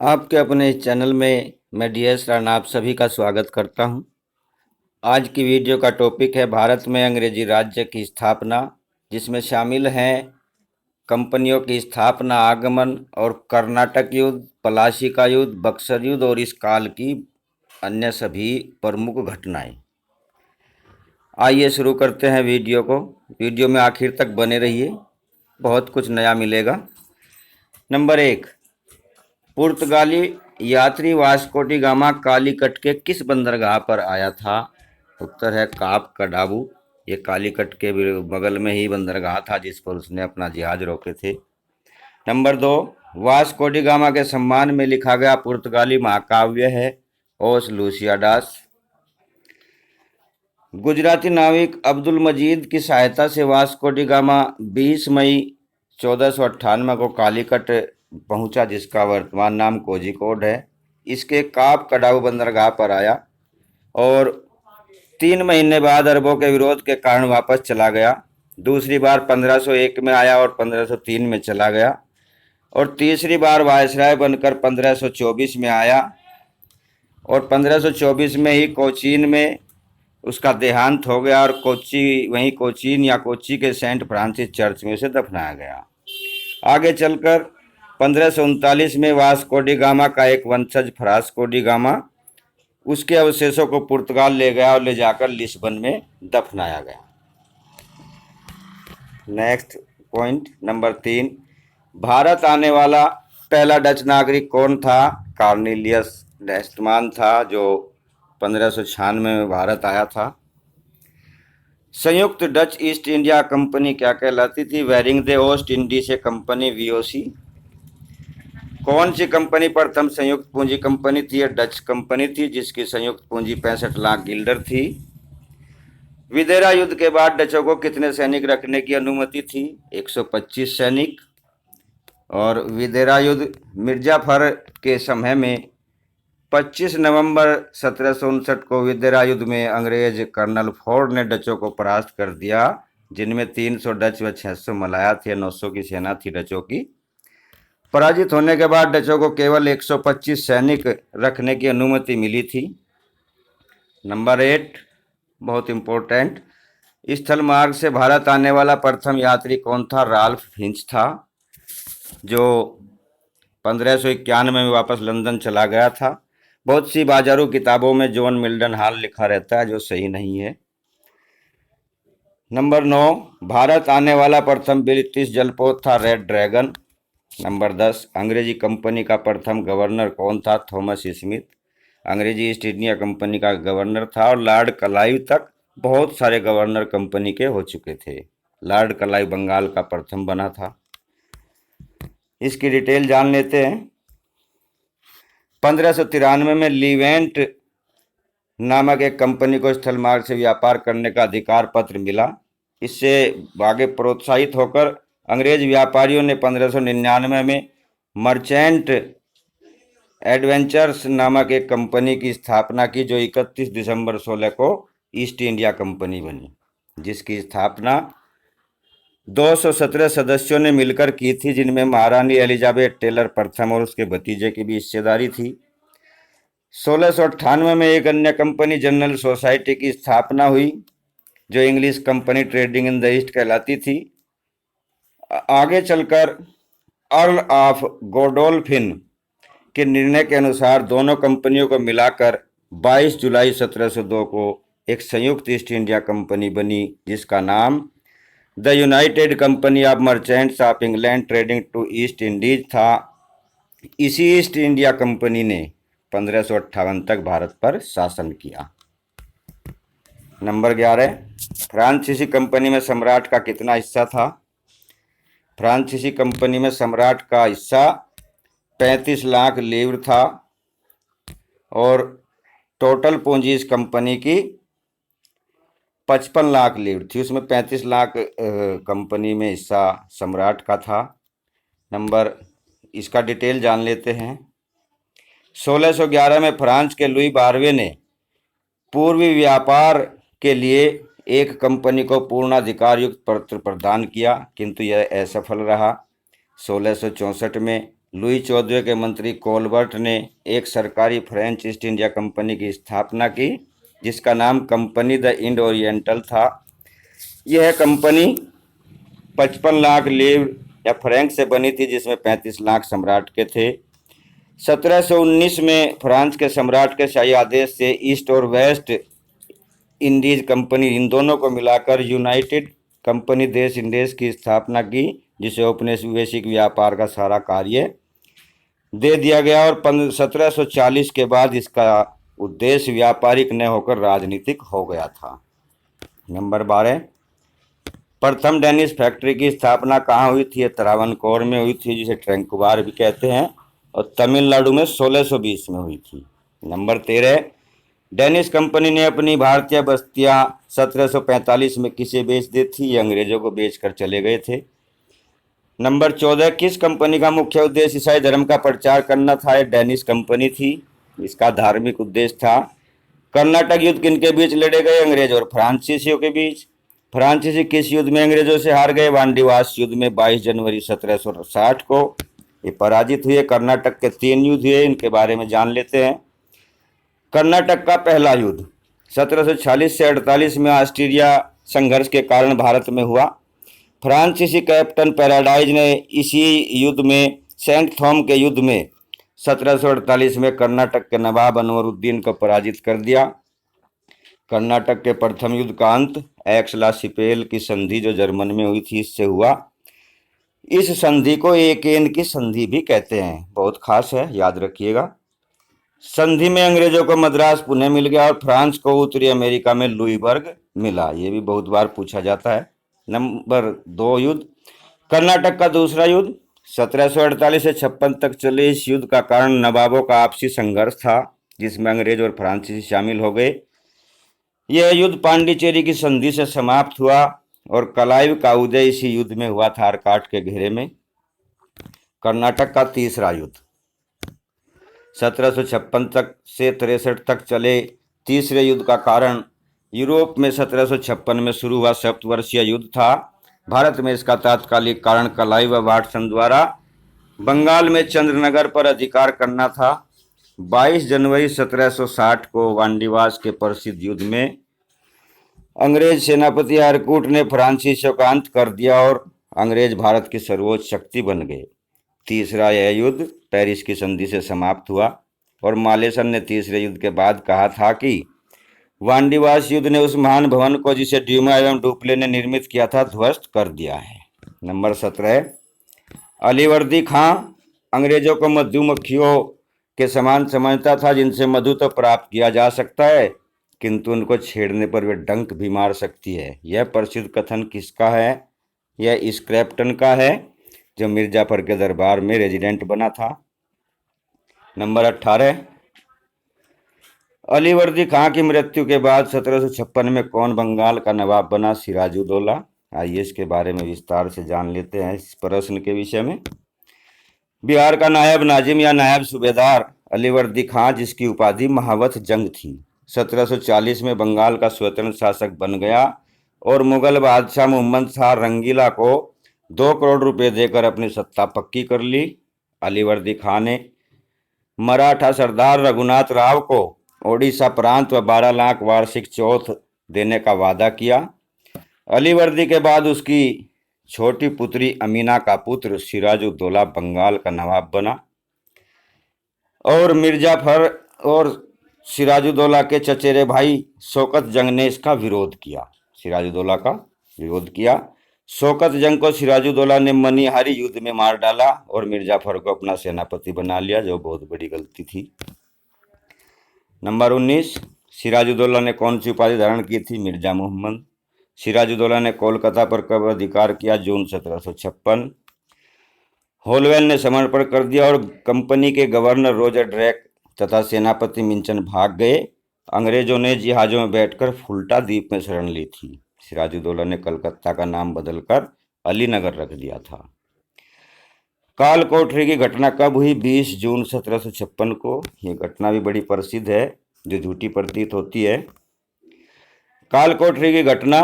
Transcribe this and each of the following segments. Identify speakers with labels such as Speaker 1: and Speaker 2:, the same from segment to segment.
Speaker 1: आपके अपने इस चैनल में मैं DS राणा आप सभी का स्वागत करता हूं। आज की वीडियो का टॉपिक है भारत में अंग्रेजी राज्य की स्थापना, जिसमें शामिल हैं कंपनियों की स्थापना, आगमन और कर्नाटक युद्ध, पलासी का युद्ध, बक्सर युद्ध और इस काल की अन्य सभी प्रमुख घटनाएं। आइए शुरू करते हैं वीडियो को। वीडियो में आखिर तक बने रहिए, बहुत कुछ नया मिलेगा। नंबर 1, पुर्तगाली यात्री वास्को डी गामा कालीकट के किस बंदरगाह पर आया था? उत्तर है काप कडाबू। ये कालीकट के बगल में ही बंदरगाह था जिस पर उसने अपना जहाज रोके थे। नंबर 2, वास्को डी गामा के सम्मान में लिखा गया पुर्तगाली महाकाव्य है ओस लूसियाडास। गुजराती नाविक अब्दुल मजीद की सहायता से वास्को डी गामा 20 मई 1498 को कालीकट पहुंचा, जिसका वर्तमान नाम कोझिकोड है। इसके काप कडाऊ बंदरगाह पर आया और 3 महीने बाद अरबों के विरोध के कारण वापस चला गया। दूसरी बार 1501 में आया और 1503 में चला गया और तीसरी बार वायसराय बनकर 1524 में आया और 1524 में ही कोचीन में उसका देहांत हो गया और कोचीन या कोच्चि के सेंट फ्रांसिस चर्च में उसे दफनाया गया। आगे चलकर 1539 में वास्को डी गामा का एक वंशज फ्रांसिस्को डी गामा उसके अवशेषों को पुर्तगाल ले गया और ले जाकर लिस्बन में दफनाया गया। नेक्स्ट पॉइंट नंबर 3, भारत आने वाला पहला डच नागरिक कौन था? कॉर्नेलियस डेस्टमान था, जो 1596 में भारत आया था। संयुक्त डच ईस्ट इंडिया कंपनी क्या कहलाती थी? वेरिंग दे ओस्ट इंडीज कंपनी, VOC। कौन सी कंपनी प्रथम संयुक्त पूंजी कंपनी थी? यह डच कंपनी थी, जिसकी संयुक्त पूंजी 65 लाख गिल्डर थी। विदेरा युद्ध के बाद डचों को कितने सैनिक रखने की अनुमति थी? 125 सैनिक। और विदेरा युद्ध मिर्जाफर के समय में 25 नवंबर 1759 को विदेरा युद्ध में अंग्रेज कर्नल फोर्ड ने डचों को परास्त कर दिया, जिनमें 300 डच व 600 मलाया थे। 900 की सेना थी डचों की। पराजित होने के बाद डचों को केवल 125 सैनिक रखने की अनुमति मिली थी। नंबर 8, बहुत इंपॉर्टेंट, स्थल मार्ग से भारत आने वाला प्रथम यात्री कौन था? राल्फ फिंच था, जो 1591 में वापस लंदन चला गया था। बहुत सी बाजारू किताबों में जॉन मिल्टन हाल लिखा रहता है, जो सही नहीं है। नंबर 9, भारत आने वाला प्रथम ब्रिटिश जलपोत था रेड ड्रैगन। नंबर 10, अंग्रेजी कंपनी का प्रथम गवर्नर कौन था? Thomas Smith. अंग्रेजी ईस्ट इंडिया कंपनी का गवर्नर था और लॉर्ड क्लाइव तक बहुत सारे गवर्नर कंपनी के हो चुके थे। लॉर्ड क्लाइव बंगाल का प्रथम बना था। इसकी डिटेल जान लेते हैं। 1593 में लीवेंट नामक एक कंपनी को स्थल मार्ग से व्यापार करने का अधिकार पत्र मिला। इससे आगे प्रोत्साहित होकर अंग्रेज व्यापारियों ने 1599 में मर्चेंट एडवेंचर्स नामक एक कंपनी की स्थापना की, जो 31 दिसंबर 16 को ईस्ट इंडिया कंपनी बनी, जिसकी स्थापना 217 सदस्यों ने मिलकर की थी, जिनमें महारानी एलिजाबेथ टेलर प्रथम और उसके भतीजे की भी हिस्सेदारी थी। 1698 में एक अन्य कंपनी जनरल सोसाइटी की स्थापना हुई, जो English company trading in the east कहलाती थी। आगे चलकर अर्ल ऑफ गोडोल्फिन के निर्णय के अनुसार दोनों कंपनियों को मिलाकर 22 जुलाई 1702 को एक संयुक्त ईस्ट इंडिया कंपनी बनी, जिसका नाम the United Company of Merchants of England Trading to East Indies था। इसी ईस्ट इंडिया कंपनी ने 1558 तक भारत पर शासन किया। नंबर 11, फ्रांसीसी कंपनी में सम्राट का कितना हिस्सा था? फ्रांसीसी कंपनी में सम्राट का हिस्सा 35 लाख लीवर था और टोटल पूंजी इस कंपनी की 55 लाख लीवर थी। उसमें 35 लाख कंपनी में हिस्सा सम्राट का था। नंबर, इसका डिटेल जान लेते हैं। 1611 में फ्रांस के लुई 12वें ने पूर्वी व्यापार के लिए एक कंपनी को पूर्णाधिकार युक्त पत्र प्रदान किया, किंतु यह असफल रहा। 1664 में लुई 14वें के मंत्री कोलबर्ट ने एक सरकारी फ्रेंच ईस्ट इंडिया कंपनी की स्थापना की, जिसका नाम कंपनी द इंड ओरिएंटल था। यह कंपनी 55 लाख लीव या फ्रैंक से बनी थी, जिसमें 35 लाख सम्राट के थे। 1719 में फ्रांस के सम्राट के शाही आदेश से ईस्ट और वेस्ट इंडीज कंपनी, इन दोनों को मिलाकर यूनाइटेड कंपनी देश इंडीज की स्थापना की, जिसे औपनिवेशिक व्यापार का सारा कार्य दे दिया गया। और 1740 के बाद इसका उद्देश्य व्यापारिक न होकर राजनीतिक हो गया था। नंबर 12, प्रथम डेनिश फैक्ट्री की स्थापना कहाँ हुई थी? त्रावणकोर में हुई थी, जिसे ट्रैंकुबार भी कहते हैं, और तमिलनाडु में 1620 में हुई थी। नंबर 13, डेनिश कंपनी ने अपनी भारतीय बस्तियां 1745 में किसे बेच दी थी? ये अंग्रेजों को बेचकर चले गए थे। नंबर 14, किस कंपनी का मुख्य उद्देश्य ईसाई धर्म का प्रचार करना था? ये डेनिश कंपनी थी। इसका धार्मिक उद्देश्य था। कर्नाटक युद्ध किनके बीच लड़े गए? अंग्रेज और फ्रांसीसियों के बीच। फ्रांसीसी किस युद्ध में अंग्रेजों से हार गए? वांडीवास युद्ध में 22 जनवरी 1760 को ये पराजित हुए। कर्नाटक के 3 युद्ध हुए, इनके बारे में जान लेते हैं। कर्नाटक का पहला युद्ध 1746 से 48 में ऑस्ट्रेलिया संघर्ष के कारण भारत में हुआ। फ्रांसीसी कैप्टन पैराडाइज ने इसी युद्ध में, सेंट थॉम के युद्ध में 1748 में कर्नाटक के नवाब अनवरुद्दीन को पराजित कर दिया। कर्नाटक के प्रथम युद्ध का अंत एक्स-ला-शीपेल की संधि जो जर्मन में हुई थी, इससे हुआ। इस संधि को एकेन की संधि भी कहते हैं, बहुत खास है, याद रखिएगा। संधि में अंग्रेजों को मद्रास पुणे मिल गया और फ्रांस को उत्तरी अमेरिका में लुईबर्ग मिला। ये भी बहुत बार पूछा जाता है। नंबर 2, युद्ध। कर्नाटक का दूसरा युद्ध 1748 से 56 तक चले। इस युद्ध का कारण नवाबों का आपसी संघर्ष था, जिसमें अंग्रेज और फ्रांसीसी शामिल हो गए। यह युद्ध पांडिचेरी की संधि से समाप्त हुआ और कलाइव का उदय इसी युद्ध में हुआ था, आरकाट के घेरे में। कर्नाटक का तीसरा युद्ध 1756 तक से 63 तक चले। तीसरे युद्ध का कारण यूरोप में 1756 में शुरू हुआ सप्तवर्षीय युद्ध था। भारत में इसका तात्कालिक कारण क्लाइव वाटसन द्वारा बंगाल में चंद्रनगर पर अधिकार करना था। 22 जनवरी 1760 को वांडीवास के प्रसिद्ध युद्ध में अंग्रेज सेनापति आर्कूट ने फ्रांसीसियों का अंत कर दिया और अंग्रेज भारत की सर्वोच्च शक्ति बन गए। तीसरा यह युद्ध पेरिस की संधि से समाप्त हुआ और मालेसन ने तीसरे युद्ध के बाद कहा था कि वांडीवास युद्ध ने उस महान भवन को, जिसे ड्यूमा एवं डुप्ले ने निर्मित किया था, ध्वस्त कर दिया है। नंबर 17, अलीवर्दी खां अंग्रेजों को मधुमक्खियों के समान समझता था, जिनसे मधु तो प्राप्त किया जा सकता है, किंतु उनको छेड़ने पर वे डंक भी मार सकती है। यह प्रसिद्ध कथन किसका है? यह स्क्रैप्टन का है, जो मिर्जाफर के दरबार में रेजिडेंट बना था। नंबर 18, अलीवर्दी खां की मृत्यु के बाद 1756 में कौन बंगाल का नवाब बना? सिराजुद्दौला। आइए इसके बारे में विस्तार से जान लेते हैं इस प्रश्न के विषय में। बिहार का नायब नाजिम या नायब सूबेदार अलीवर्दी खां, जिसकी उपाधि महावत जंग थी, 1740 में बंगाल का स्वतंत्र शासक बन गया और मुगल बादशाह मोहम्मद शाह रंगीला को 2 करोड़ रुपए देकर अपनी सत्ता पक्की कर ली। अलीवर्दी खां ने मराठा सरदार रघुनाथ राव को ओडिशा प्रांत व 12 लाख वार्षिक चौथ देने का वादा किया। अलीवर्दी के बाद उसकी छोटी पुत्री अमीना का पुत्र सिराजुद्दौला बंगाल का नवाब बना और मिर्जाफर और सिराजुद्दौला के चचेरे भाई शौकत जंग ने इसका विरोध किया। सिराजुद्दौला का विरोध किया। शौकत जंग को सिराजुद्दौला ने मनिहारी युद्ध में मार डाला और मिर्जाफर को अपना सेनापति बना लिया, जो बहुत बड़ी गलती थी। नंबर 19, सिराजुद्दौला ने कौन सी उपाधि धारण की थी? मिर्जा मोहम्मद। सिराजुद्दौला ने कोलकाता पर कब अधिकार किया? जून 1756। होलवेल ने समर्पण कर दिया और कंपनी के गवर्नर रॉजर ड्रेक तथा सेनापति मिंचन भाग गए। अंग्रेजों ने जहाजों में बैठकर फुल्टा द्वीप में शरण ली थी। सिराजुद्दौला ने कलकत्ता का नाम बदलकर अलीनगर रख दिया था। काल कोठरी की घटना कब हुई? 20 जून 1756 को। ये घटना भी बड़ी प्रसिद्ध है, जो झूठी प्रतीत होती है। काल कोठरी की घटना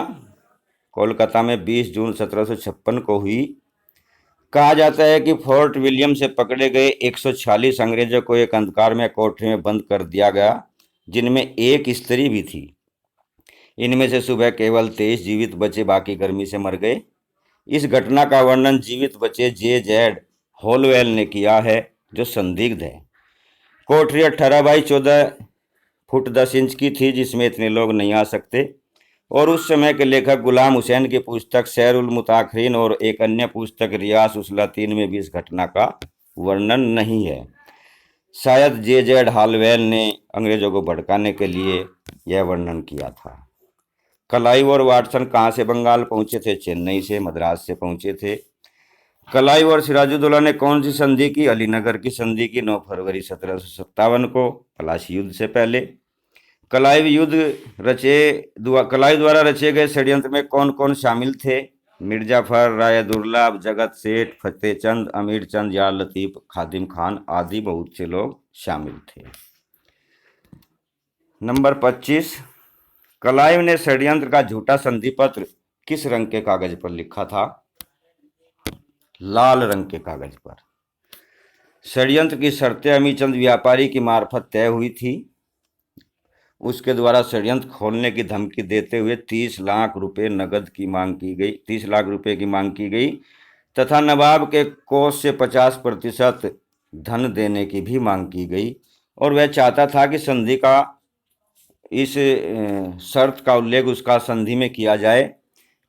Speaker 1: कोलकाता में 20 जून 1756 को हुई। कहा जाता है कि फोर्ट विलियम से पकड़े गए 146 अंग्रेजों को एक अंधकारमय कोठरी में बंद कर दिया गया, जिनमें एक स्त्री भी थी। इनमें से सुबह केवल 23 जीवित बचे, बाकी गर्मी से मर गए। इस घटना का वर्णन जीवित बचे J.Z. होलवेल ने किया है, जो संदिग्ध है। कोठरी 18 बाई 14 फुट 10 इंच की थी, जिसमें इतने लोग नहीं आ सकते। और उस समय के लेखक गुलाम हुसैन की पुस्तक सैर उल मुताखरीन और एक अन्य पुस्तक रियास उसला 3 में भी इस घटना का वर्णन नहीं है। शायद J.Z. हालवेल ने अंग्रेजों को भड़काने के लिए यह वर्णन किया था। क्लाइव और वाटसन कहाँ से बंगाल पहुंचे थे? चेन्नई से, मद्रास से पहुंचे थे। क्लाइव और सिराजुद्दौला ने कौन सी संधि की? अलीनगर की संधि की, 9 फरवरी 1757 को, पलासी युद्ध से पहले। क्लाइव द्वारा रचे गए षड्यंत्र में कौन कौन शामिल थे? मिर्जाफर, राय दुर्लभ, जगत सेठ, फतेहचंद, अमीर चंद, यार लतीफ, खादिम खान आदि बहुत से लोग शामिल थे। नंबर 25, क्लाइव ने षड्यंत्र का झूठा संधि पत्र किस रंग के कागज पर लिखा था? लाल रंग के कागज पर। षड्यंत्र की शर्तें अमीचंद व्यापारी की मार्फत तय हुई थी। उसके द्वारा षड्यंत्र खोलने की धमकी देते हुए 30 लाख रुपए नगद की मांग की गई, 30 लाख रुपए की मांग की गई तथा नवाब के कोष से 50% धन देने की भी मांग की गई। और वह चाहता था कि संधि का इस शर्त का उल्लेख उसका संधि में किया जाए।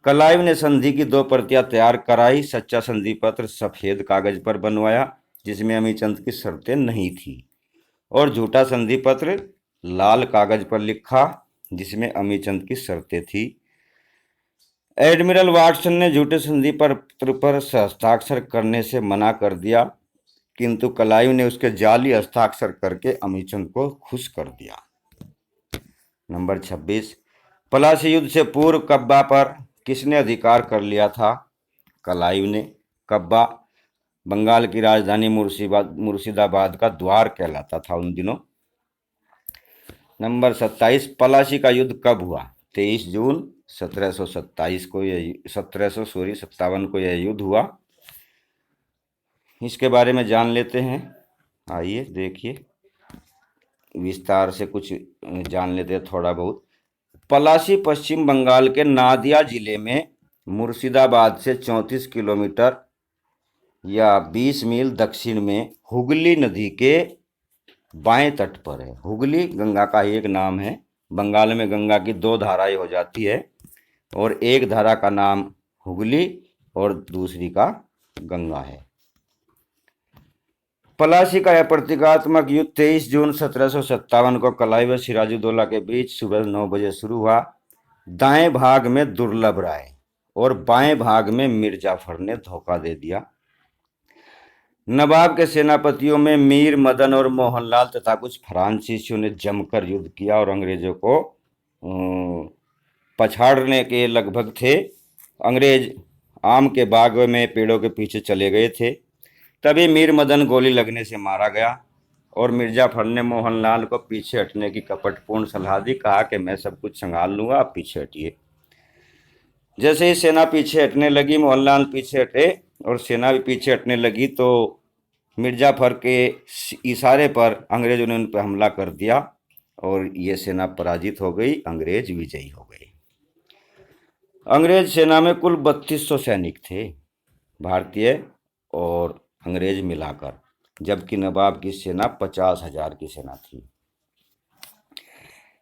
Speaker 1: क्लाइव ने संधि की 2 प्रतियां तैयार कराई। सच्चा संधि पत्र सफेद कागज पर बनवाया, जिसमें अमीचंद की शर्तें नहीं थी, और झूठा संधि पत्र लाल कागज पर लिखा, जिसमें अमीचंद की शर्तें थी। एडमिरल वाटसन ने झूठे संधि पत्र पर हस्ताक्षर करने से मना कर दिया, किंतु क्लाइव ने उसके जाली हस्ताक्षर करके अमीचंद को खुश कर दिया। नंबर 26, पलासी युद्ध से पूर्व कब्बा पर किसने अधिकार कर लिया था? क्लाइव ने। कब्बा बंगाल की राजधानी मुर्शिदाबाद का द्वार कहलाता था उन दिनों। नंबर 27, पलासी का युद्ध कब हुआ? 23 जून 1727 को यह 1757 को यह युद्ध हुआ। इसके बारे में जान लेते हैं। आइए देखिए, विस्तार से कुछ जान लेते हैं थोड़ा बहुत। पलासी पश्चिम बंगाल के नादिया जिले में मुर्शिदाबाद से 34 किलोमीटर या 20 मील दक्षिण में हुगली नदी के बाएं तट पर है। हुगली गंगा का एक नाम है। बंगाल में गंगा की 2 धाराएं हो जाती है, और एक धारा का नाम हुगली और दूसरी का गंगा है। पलासी का यह प्रतीकात्मक युद्ध 23 जून 1757 को क्लाइव और सिराजुद्दौला के बीच सुबह 9 बजे शुरू हुआ। दाएं भाग में दुर्लभ राय और बाएं भाग में मिर्जाफर ने धोखा दे दिया। नवाब के सेनापतियों में मीर मदन और मोहनलाल तथा कुछ फ्रांसीसियों ने जमकर युद्ध किया और अंग्रेजों को पछाड़ने के लगभग थे। अंग्रेज आम के बाग में पेड़ों के पीछे चले गए थे। तभी मीर मदन गोली लगने से मारा गया, और मिर्जाफर ने मोहनलाल को पीछे हटने की कपटपूर्ण सलाह दी। कहा कि मैं सब कुछ संभाल लूंगा, आप पीछे हटिए। जैसे ही सेना पीछे हटने लगी, मोहनलाल पीछे हटे और सेना भी पीछे हटने लगी, तो मिर्जाफर के इशारे पर अंग्रेजों ने उन पर हमला कर दिया और ये सेना पराजित हो गई, अंग्रेज विजयी हो गए। अंग्रेज सेना में कुल 3200 सैनिक थे, भारतीय और अंग्रेज मिलाकर, जबकि नवाब की सेना 50,000 की सेना थी।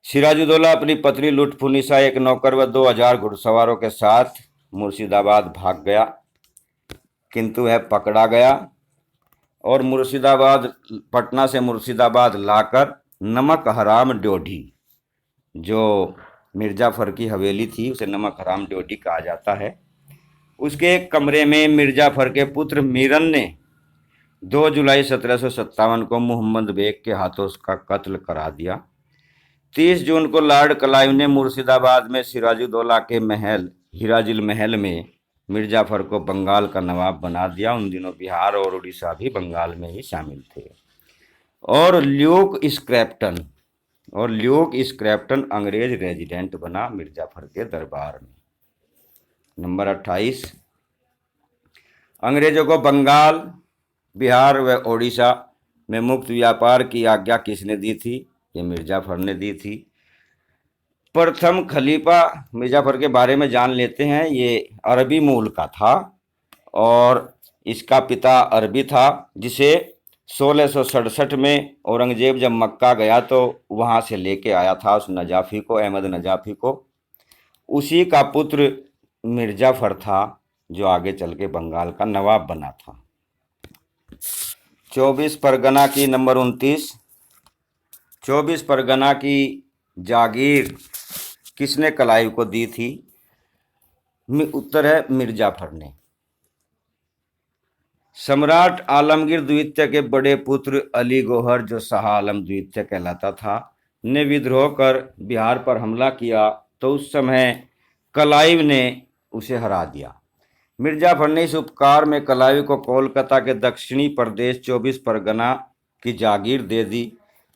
Speaker 1: सिराजुद्दौला अपनी पत्नी लुटफुनिसा, एक नौकर व 2000 घुड़सवारों के साथ मुर्शिदाबाद भाग गया, किंतु वह पकड़ा गया और पटना से मुर्शिदाबाद लाकर नमक हराम ड्योढ़ी, जो मिर्जाफर की हवेली थी, उसे नमक हराम ड्योढ़ी कहा जाता है, उसके एक कमरे में मिर्जाफर के पुत्र मीरन ने 2 जुलाई 1757 को मोहम्मद बेग के हाथों उसका कत्ल करा दिया। 30 जून को लॉर्ड क्लाइव ने मुर्शिदाबाद में सिराजुद्दौला के महल हिराजिल महल में मिर्जाफर को बंगाल का नवाब बना दिया। उन दिनों बिहार और उड़ीसा भी बंगाल में ही शामिल थे। और ल्यूक स्क्रैप्टन अंग्रेज रेजिडेंट बना मिर्जाफर के दरबार में। नंबर 28, अंग्रेजों को बंगाल, बिहार व ओडिशा में मुक्त व्यापार की आज्ञा किसने दी थी? ये मिर्जाफर ने दी थी। प्रथम खलीफा मिर्जाफर के बारे में जान लेते हैं। ये अरबी मूल का था और इसका पिता अरबी था, जिसे 1667 में औरंगजेब जब मक्का गया तो वहाँ से लेके आया था उस नजाफी को, अहमद नजाफी को। उसी का पुत्र मिर्जाफर था जो आगे चल के बंगाल का नवाब बना था। 24 परगना की नंबर 29, 24 परगना की जागीर किसने कलाइव को दी थी? उत्तर है मिर्जाफर ने। सम्राट आलमगीर द्वितीय के बड़े पुत्र अली गौहर, जो शाह आलम द्वितीय कहलाता था, ने विद्रोह कर बिहार पर हमला किया तो उस समय कलाइव ने उसे हरा दिया। मिर्जाफर ने इस उपकार में कलाइव को कोलकाता के दक्षिणी प्रदेश 24 परगना की जागीर दे दी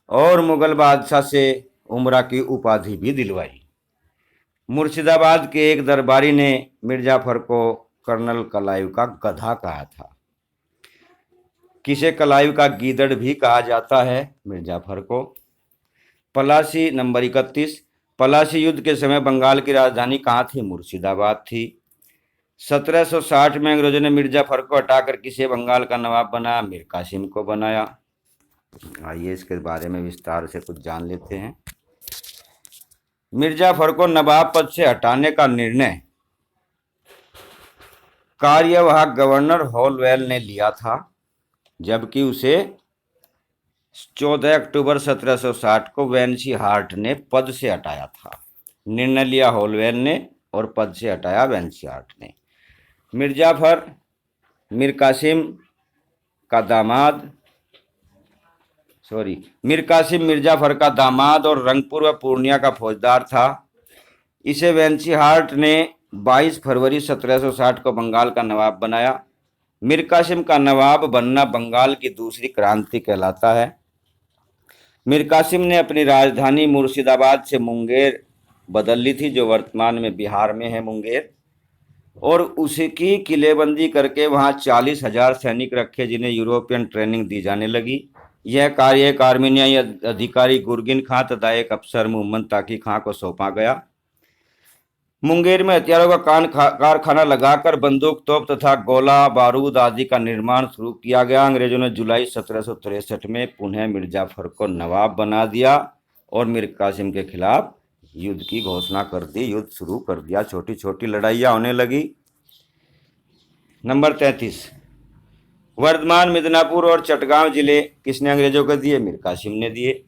Speaker 1: और मुगल बादशाह से उमरा की उपाधि भी दिलवाई। मुर्शिदाबाद के एक दरबारी ने मिर्जाफर को कर्नल कलाइव का गधा कहा था। किसे कलाइव का गीदड़ भी कहा जाता है? मिर्जाफर को। पलासी नंबर 31, पलासी युद्ध के समय बंगाल की राजधानी कहाँ थी? मुर्शिदाबाद थी। 1760 में अंग्रेजों ने मिर्जाफर को हटाकर किसे बंगाल का नवाब बनाया? मीर कासिम को बनाया। आइए इसके बारे में विस्तार से कुछ जान लेते हैं। मिर्जाफर को नवाब पद से हटाने का निर्णय कार्यवाहक गवर्नर होलवेल ने लिया था, जबकि उसे 14 अक्टूबर 1760 को वेंसी हार्ट ने पद से हटाया था। निर्णय लिया होलवेल ने और पद से हटाया वेंसी हार्ट ने। मिर्जाफर मीर कासिम मिर्जाफर का दामाद और रंगपुर व पूर्णिया का फौजदार था। इसे वेंसी हार्ट ने 22 फरवरी 1760 को बंगाल का नवाब बनाया। मीर कासिम का नवाब बनना बंगाल की दूसरी क्रांति कहलाता है। मीर कासिम ने अपनी राजधानी मुर्शिदाबाद से मुंगेर बदल ली थी, जो वर्तमान में बिहार में है मुंगेर, और उसकी किलेबंदी करके वहाँ 40,000 सैनिक रखे, जिन्हें यूरोपियन ट्रेनिंग दी जाने लगी। यह कार्य एक आर्मीनियाई अधिकारी गुरगिन खां तथा एक अफसर मोहम्मद ताकी खां को सौंपा गया। मुंगेर में हथियारों का कारखाना लगाकर बंदूक, तोप तथा गोला बारूद आदि का निर्माण शुरू किया गया। अंग्रेजों ने जुलाई 1763 में पुनः मिर्जाफर को नवाब बना दिया और मीर कासिम के खिलाफ युद्ध की घोषणा कर दी। युद्ध शुरू कर दिया, छोटी छोटी लड़ाइयाँ होने लगी। नंबर 33, वर्धमान, मिदनापुर और चटगांव जिले किसने अंग्रेजों को दिए? मीर कासिम ने दिए।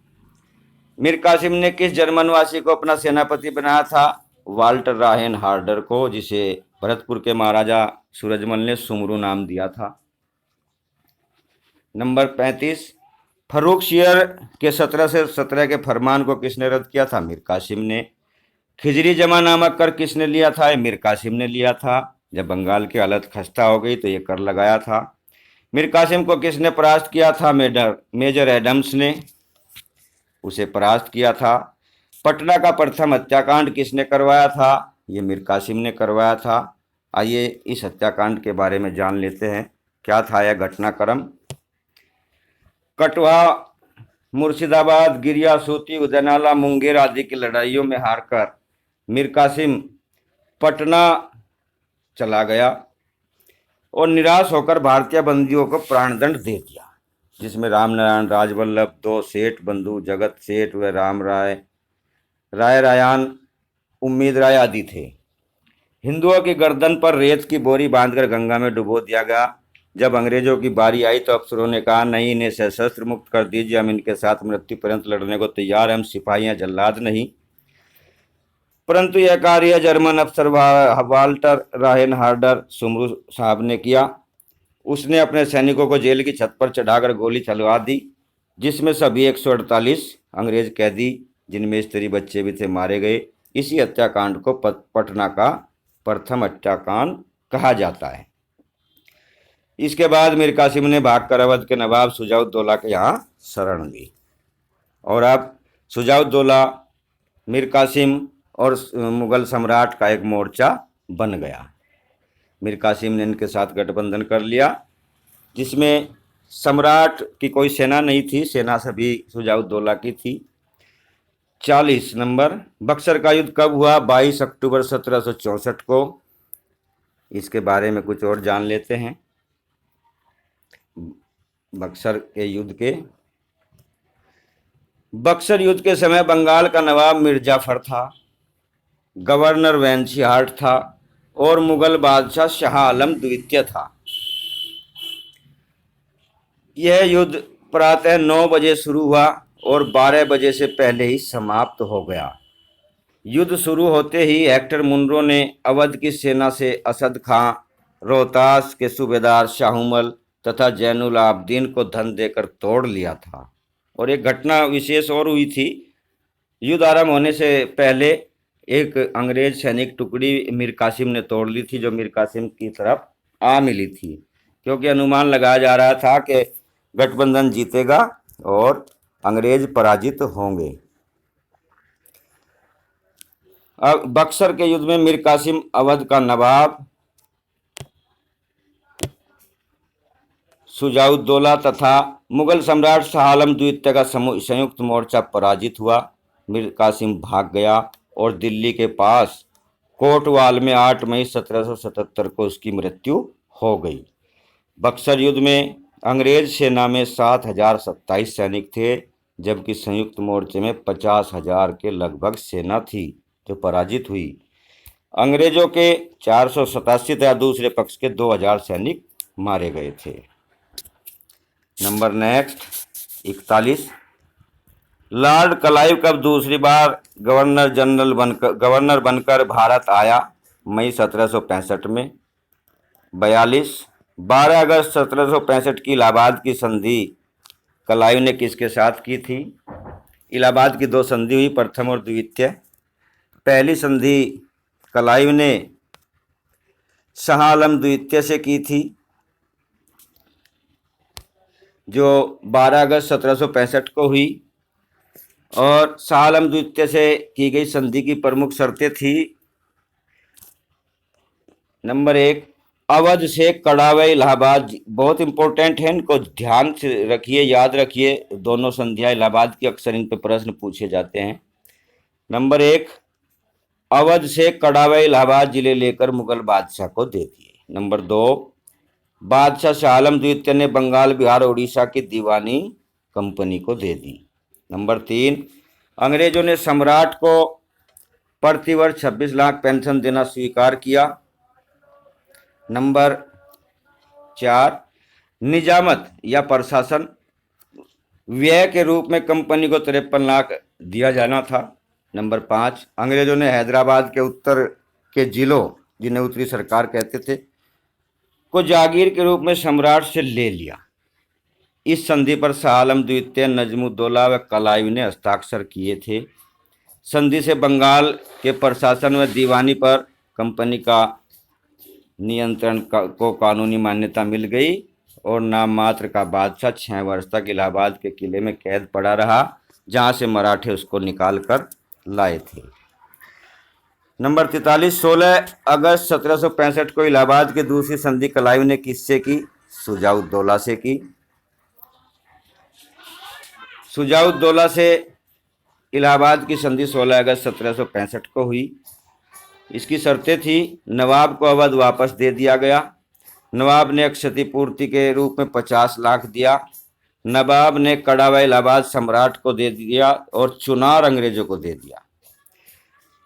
Speaker 1: मीर कासिम ने किस जर्मनवासी को अपना सेनापति बनाया था? वाल्टर राहेन हार्डर को, जिसे भरतपुर के महाराजा सूरजमल ने सुमरू नाम दिया था। नंबर 35, फर्रुखसियर के 17 से 17 के फरमान को किसने रद्द किया था? मीर कासिम ने। खिजरी जमा नामक कर किसने लिया था? मीर कासिम ने लिया था। जब बंगाल की हालत खस्ता हो गई तो ये कर लगाया था। मीर कासिम को किसने परास्त किया था? मेजर एडम्स ने उसे परास्त किया था। पटना का प्रथम हत्याकांड किसने करवाया था? ये मीर कासिम ने करवाया था। आइए इस हत्याकांड के बारे में जान लेते हैं, क्या था यह घटनाक्रम। कटवा, मुर्शिदाबाद, गिरिया, सूती, उदयनाला, मुंगेर आदि की लड़ाइयों में हारकर मीर कासिम पटना चला गया और निराश होकर भारतीय बंदियों को प्राणदंड दे दिया, जिसमें रामनारायण, राजवल्लभ, 2 सेठ बंधु, जगत सेठ व राम रायान, उम्मीद राय आदि थे। हिंदुओं की गर्दन पर रेत की बोरी बांधकर गंगा में डुबो दिया गया। जब अंग्रेजों की बारी आई तो अफसरों ने कहा, नहीं, इन्हें सशस्त्र मुक्त कर दीजिए, हम इनके साथ मृत्यु पर्यंत लड़ने को तैयार हैं, हम सिपाही हैं, जल्लाद नहीं। परंतु यह कार्य जर्मन अफसर वाल्टर राहेन हार्डर सुमरू साहब ने किया। उसने अपने सैनिकों को जेल की छत पर चढ़ाकर गोली चलवा दी, जिसमें सभी 148 अंग्रेज कैदी, जिनमें स्त्री बच्चे भी थे, मारे गए। इसी हत्याकांड को पटना का प्रथम हत्याकांड कहा जाता है। इसके बाद मीर कासिम ने भागकर अवध के नवाब शुजाउद्दौला के यहाँ शरण ली और अब शुजाउद्दौला, मीर कासिम और मुगल सम्राट का एक मोर्चा बन गया। मीर कासिम ने इनके साथ गठबंधन कर लिया, जिसमें सम्राट की कोई सेना नहीं थी, सेना सभी शुजाउद्दौला की थी। 40 नंबर, बक्सर का युद्ध कब हुआ? 22 अक्टूबर 1764 को। इसके बारे में कुछ और जान लेते हैं। बक्सर युद्ध के समय बंगाल का नवाब मिर्जाफर था, गवर्नर वेंसी हार्ट था और मुगल बादशाह शाह आलम द्वितीय था। यह युद्ध प्रातः 9 बजे शुरू हुआ और 12 बजे से पहले ही समाप्त हो गया। युद्ध शुरू होते ही हेक्टर मुनरो ने अवध की सेना से असद खां, रोहतास के सूबेदार शाहुमल तथा जैनुल आबदीन को धन देकर तोड़ लिया था। और एक घटना विशेष और हुई थी, युद्ध आरंभ होने से पहले एक अंग्रेज सैनिक टुकड़ी मीर कासिम ने तोड़ ली थी, जो मीर कासिम की तरफ आ मिली थी, क्योंकि अनुमान लगाया जा रहा था कि गठबंधन जीतेगा और अंग्रेज पराजित होंगे। अब बक्सर के युद्ध में मीर कासिम अवध का नवाब शुजाउद्दौला तथा मुगल सम्राट शाह आलम द्वितीय का संयुक्त मोर्चा पराजित हुआ। मीर कासिम भाग गया और दिल्ली के पास कोटवाल में 8 मई 1777 को उसकी मृत्यु हो गई। बक्सर युद्ध में अंग्रेज सेना में 7,027 सैनिक थे, जबकि संयुक्त मोर्चे में 50,000 के लगभग सेना थी जो पराजित हुई। अंग्रेजों के 487 तथा दूसरे पक्ष के 2,000 सैनिक मारे गए थे। नंबर नेक्स्ट 41, लॉर्ड क्लाइव कब दूसरी बार गवर्नर बनकर भारत आया? मई 1765 में। 42, 12 अगस्त 1765 की इलाहाबाद की संधि क्लाइव ने किसके साथ की थी? इलाहाबाद की 2 संधि हुई, प्रथम और द्वितीय। पहली संधि क्लाइव ने शाह आलम द्वितीय से की थी, जो 12 अगस्त 1765 को हुई, और शाह आलम द्वितीय से की गई संधि की प्रमुख शर्तें थी। नंबर 1, अवध से कड़ावे इलाहाबाद। बहुत इंपॉर्टेंट है, इनको ध्यान से रखिए, याद रखिए। दोनों संधियां इलाहाबाद की, अक्सर इन पे प्रश्न पूछे जाते हैं। नंबर 1, अवध से कड़ावे इलाहाबाद जिले लेकर मुगल बादशाह को दे दिए। नंबर 2, बादशाह शाह आलम द्वितीय ने बंगाल, बिहार, उड़ीसा की दीवानी कंपनी को दे दी। नंबर 3, अंग्रेजों ने सम्राट को प्रतिवर्ष 26 लाख पेंशन देना स्वीकार किया। नंबर 4, निजामत या प्रशासन व्यय के रूप में कंपनी को 53 लाख दिया जाना था। नंबर 5, अंग्रेजों ने हैदराबाद के उत्तर के जिलों, जिन्हें उत्तरी सरकार कहते थे, को जागीर के रूप में सम्राट से ले लिया। इस संधि पर शाह आलम द्वितीय, नजमुद्दौला व क्लाइव ने हस्ताक्षर किए थे। संधि से बंगाल के प्रशासन व दीवानी पर कंपनी का नियंत्रण को कानूनी मान्यता मिल गई और नाम मात्र का बादशाह 6 वर्ष तक इलाहाबाद के किले में कैद पड़ा रहा, जहां से मराठे उसको निकाल कर लाए थे। नंबर 43, 16 अगस्त 1765 को इलाहाबाद की दूसरी संधि क्लाइव ने किससे की? शुजाउद्दौला से की। शुजाउद्दौला से इलाहाबाद की संधि 16 अगस्त 1765 को हुई। इसकी शर्तें थी, नवाब को अवध वापस दे दिया गया, नवाब ने क्षतिपूर्ति के रूप में 50 लाख दिया, नवाब ने कड़ा व इलाहाबाद सम्राट को दे दिया और चुनार अंग्रेजों को दे दिया।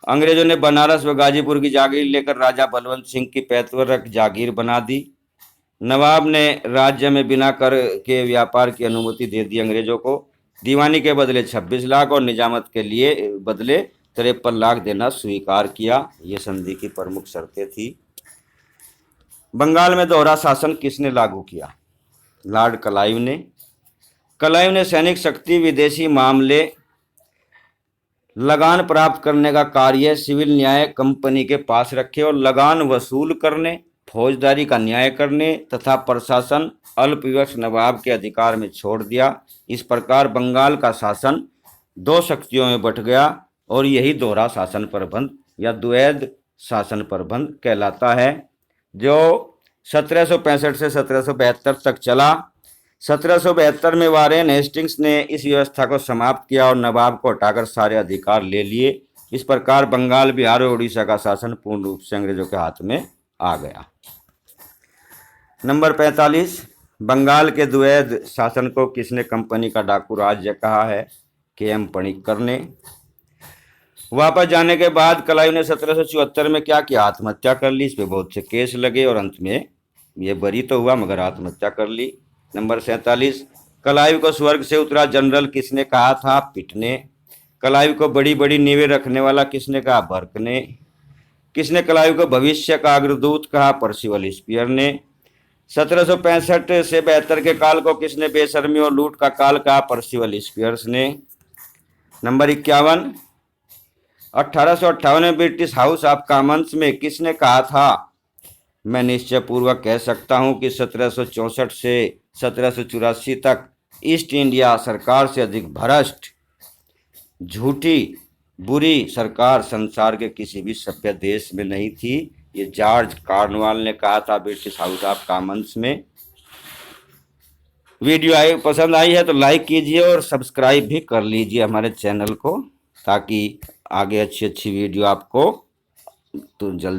Speaker 1: अंग्रेजों ने बनारस व गाजीपुर की जागीर लेकर राजा बलवंत सिंह की पैतृक जागीर बना दी। नवाब ने राज्य में बिना कर के व्यापार की अनुमति दे दी अंग्रेजों को। दीवानी के बदले 26 लाख और निजामत के लिए बदले 53 लाख देना स्वीकार किया। ये संधि की प्रमुख शर्तें थी। बंगाल में दोहरा शासन किसने लागू किया? लॉर्ड क्लाइव ने। क्लाइव ने सैनिक शक्ति, विदेशी मामले, लगान प्राप्त करने का कार्य, सिविल न्याय कंपनी के पास रखे और लगान वसूल करने, फौजदारी का न्याय करने तथा प्रशासन अल्पविवश नवाब के अधिकार में छोड़ दिया। इस प्रकार बंगाल का शासन 2 शक्तियों में बंट गया और यही दोहरा शासन प्रबंध या द्वैध शासन प्रबंध कहलाता है। जो 1765 से 1772 तक चला। 1772 में वारेन हेस्टिंग्स ने इस व्यवस्था को समाप्त किया और नवाब को हटाकर सारे अधिकार ले लिए। इस प्रकार बंगाल, बिहार और उड़ीसा का शासन पूर्ण रूप से अंग्रेजों के हाथ में आ गया। नंबर 45, बंगाल के द्वैध शासन को किसने कंपनी का डाकू राज्य कहा है? के.एम. पणिक्कर ने। वापस जाने के बाद कलाइव ने 1774 में क्या किया? आत्महत्या कर ली। इस पे बहुत से केस लगे और अंत में ये बरी तो हुआ मगर आत्महत्या कर ली। नंबर 47, कलाइव को स्वर्ग से उतरा जनरल किसने कहा था? पिट ने। कलाइव को बड़ी बड़ी नींवें रखने वाला किसने कहा? बर्क ने। किसने कलाइव को भविष्य का अग्रदूत कहा? पर्सिवल स्पीयर ने। 1765 से 72 के काल को किसने बेशर्मी और लूट का काल कहा? पर्सिवल स्पीयर्स ने। नंबर 51, 1858 में ब्रिटिश हाउस ऑफ कॉमन्स में किसने कहा था? मैं निश्चय पूर्वक कह सकता हूं कि 1764 से 1784 तक ईस्ट इंडिया सरकार से अधिक भ्रष्ट, झूठी, बुरी सरकार संसार के किसी भी सभ्य देश में नहीं थी। ये जॉर्ज कार्नवाल ने कहा था ब्रिटिश हाउस ऑफ कॉमन्स में। वीडियो पसंद आई है तो लाइक कीजिए और सब्सक्राइब भी कर लीजिए हमारे चैनल को, ताकि आगे अच्छी अच्छी वीडियो आपको तो जल्द